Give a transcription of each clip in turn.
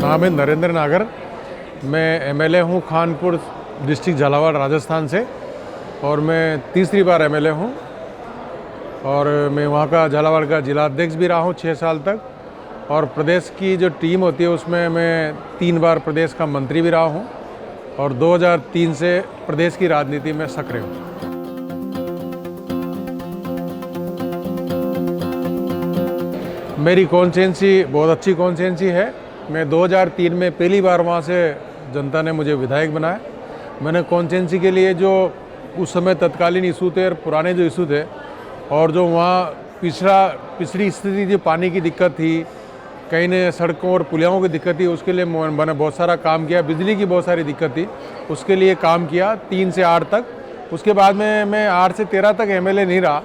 मैं नरेंद्र नागर, मैं एमएलए हूँ खानपुर डिस्ट्रिक्ट झालावाड़ राजस्थान से, और मैं तीसरी बार एमएलए हूँ। और मैं वहाँ का झालावाड़ का जिला अध्यक्ष भी रहा हूँ 6 साल तक, और प्रदेश की जो टीम होती है उसमें मैं 3 बार प्रदेश का मंत्री भी रहा हूँ, और 2003 से प्रदेश की राजनीति में सक्रिय हूँ। मेरी कॉन्स्टिट्यूंसी बहुत अच्छी कॉन्स्टिट्यूंसी है। मैं 2003 में पहली बार वहाँ से जनता ने मुझे विधायक बनाया। मैंने कॉन्स्टिट्यूंसी के लिए जो उस समय तत्कालीन इशू थे और पुराने जो इशू थे, और जो वहाँ पिछड़ी स्थिति जो पानी की दिक्कत थी, कहीं ने सड़कों और पुलियाओं की दिक्कत थी, उसके लिए मैंने बहुत सारा काम किया। बिजली की बहुत सारी दिक्कत थी, उसके लिए काम किया 3 से 8 तक। उसके बाद में मैं 8 से 13 तक एमएलए नहीं रहा,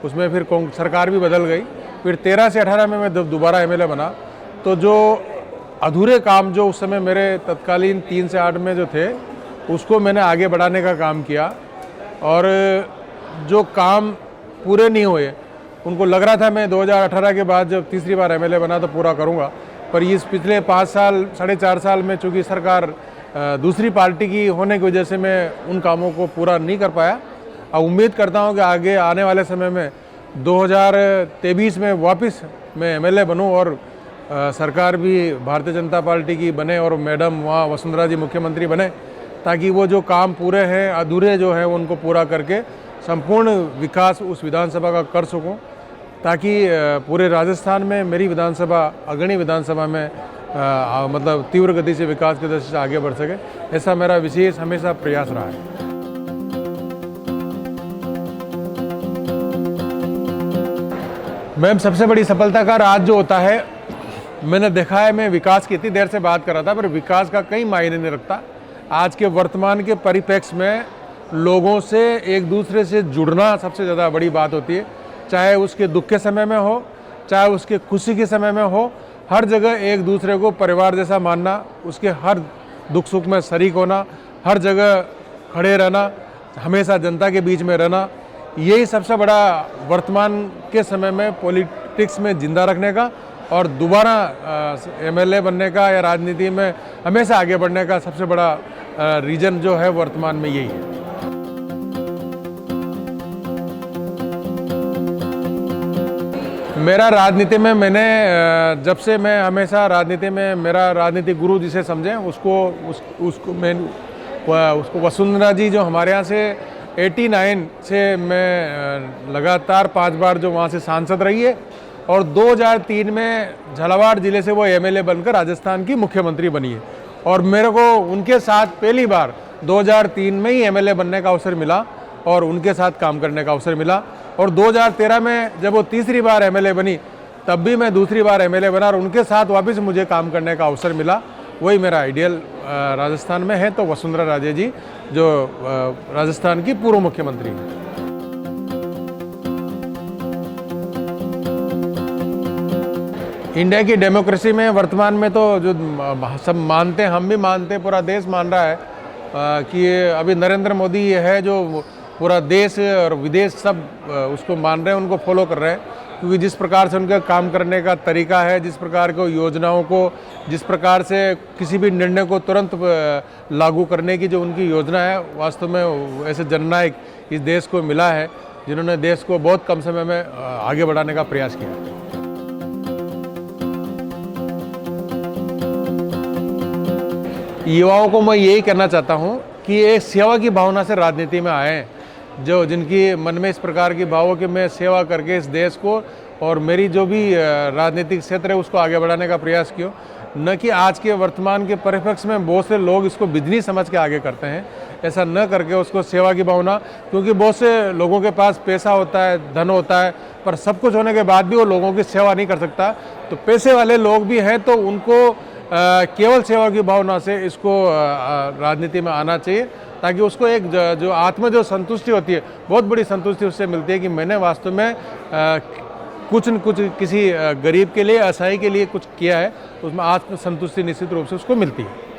उसमें फिर सरकार भी बदल गई। फिर 13 से 18 में मैं दोबारा एमएलए बना। तो जो अधूरे काम जो उस समय मेरे तत्कालीन 3 से 8 में जो थे, उसको मैंने आगे बढ़ाने का काम किया। और जो काम पूरे नहीं हुए, उनको लग रहा था मैं 2018 के बाद जब तीसरी बार एमएलए बना तो पूरा करूंगा, पर इस पिछले 5 साल 4.5 साल में चूँकि सरकार दूसरी पार्टी की होने की वजह से मैं उन कामों को पूरा नहीं कर पाया। अब उम्मीद करता हूं कि आगे आने वाले समय में 2023 में वापस मैं एमएलए बनूं और सरकार भी भारतीय जनता पार्टी की बने और मैडम वहाँ वसुंधरा जी मुख्यमंत्री बने, ताकि वो जो काम पूरे हैं अधूरे जो हैं उनको पूरा करके संपूर्ण विकास उस विधानसभा का कर सकूं, ताकि पूरे राजस्थान में मेरी विधानसभा अग्रणी विधानसभा में मतलब तीव्र गति से विकास की दृष्टि से आगे बढ़ सके। ऐसा मेरा विशेष हमेशा प्रयास रहा है। मैम, सबसे बड़ी सफलता का राज जो होता है, मैंने देखा है, मैं विकास की इतनी देर से बात कर रहा था, पर विकास का कई मायने नहीं रखता। आज के वर्तमान के परिप्रेक्ष्य में लोगों से एक दूसरे से जुड़ना सबसे ज़्यादा बड़ी बात होती है। चाहे उसके दुख के समय में हो, चाहे उसके खुशी के समय में हो, हर जगह एक दूसरे को परिवार जैसा मानना, उसके हर दुख सुख में शरीक होना, हर जगह खड़े रहना, हमेशा जनता के बीच में रहना, यही सबसे बड़ा वर्तमान के समय में पॉलिटिक्स में जिंदा रखने का और दोबारा एमएलए बनने का या राजनीति में हमेशा आगे बढ़ने का सबसे बड़ा रीजन जो है वर्तमान में यही है। मेरा राजनीति में मैंने जब से मैं हमेशा राजनीति में मेरा राजनीतिक गुरु जिसे समझें उसको वसुंधरा जी जो हमारे यहाँ से 89 से मैं लगातार 5 बार जो वहाँ से सांसद रही है, और 2003 में झालावाड़ जिले से वो एमएलए बनकर राजस्थान की मुख्यमंत्री बनी है। और मेरे को उनके साथ पहली बार 2003 में ही एमएलए बनने का अवसर मिला और उनके साथ काम करने का अवसर मिला। और 2013 में जब वो तीसरी बार एमएलए बनी, तब भी मैं दूसरी बार एमएलए बना और उनके साथ वापस मुझे काम करने का अवसर मिला। वही मेरा आइडियल राजस्थान में है तो वसुंधरा राजे जी, जो राजस्थान की पूर्व मुख्यमंत्री हैं। इंडिया की डेमोक्रेसी में वर्तमान में तो जो सब मानते हैं, हम भी मानते हैं, पूरा देश मान रहा है कि अभी नरेंद्र मोदी है जो पूरा देश और विदेश सब उसको मान रहे हैं, उनको फॉलो कर रहे हैं, क्योंकि जिस प्रकार से उनका काम करने का तरीका है, जिस प्रकार को योजनाओं को, जिस प्रकार से किसी भी निर्णय को तुरंत लागू करने की जो उनकी योजना है, वास्तव में ऐसे जननायक इस देश को मिला है जिन्होंने देश को बहुत कम समय में आगे बढ़ाने का प्रयास किया। युवाओं को मैं यही कहना चाहता हूँ कि एक सेवा की भावना से राजनीति में आए, जो जिनकी मन में इस प्रकार की भाव हो कि मैं सेवा करके इस देश को और मेरी जो भी राजनीतिक क्षेत्र है उसको आगे बढ़ाने का प्रयास किया, न कि आज के वर्तमान के परिप्रेक्ष्य में बहुत से लोग इसको बिजनेस समझ के आगे करते हैं। ऐसा न करके उसको सेवा की भावना, क्योंकि बहुत से लोगों के पास पैसा होता है, धन होता है, पर सब कुछ होने के बाद भी वो लोगों की सेवा नहीं कर सकता। तो पैसे वाले लोग भी हैं तो उनको केवल सेवा की भावना से इसको राजनीति में आना चाहिए, ताकि उसको एक जो जो संतुष्टि होती है, बहुत बड़ी संतुष्टि उससे मिलती है कि मैंने वास्तव में कुछ न कुछ किसी गरीब के लिए, असहाय के लिए कुछ किया है, उसमें आत्म संतुष्टि निश्चित रूप से उसको मिलती है।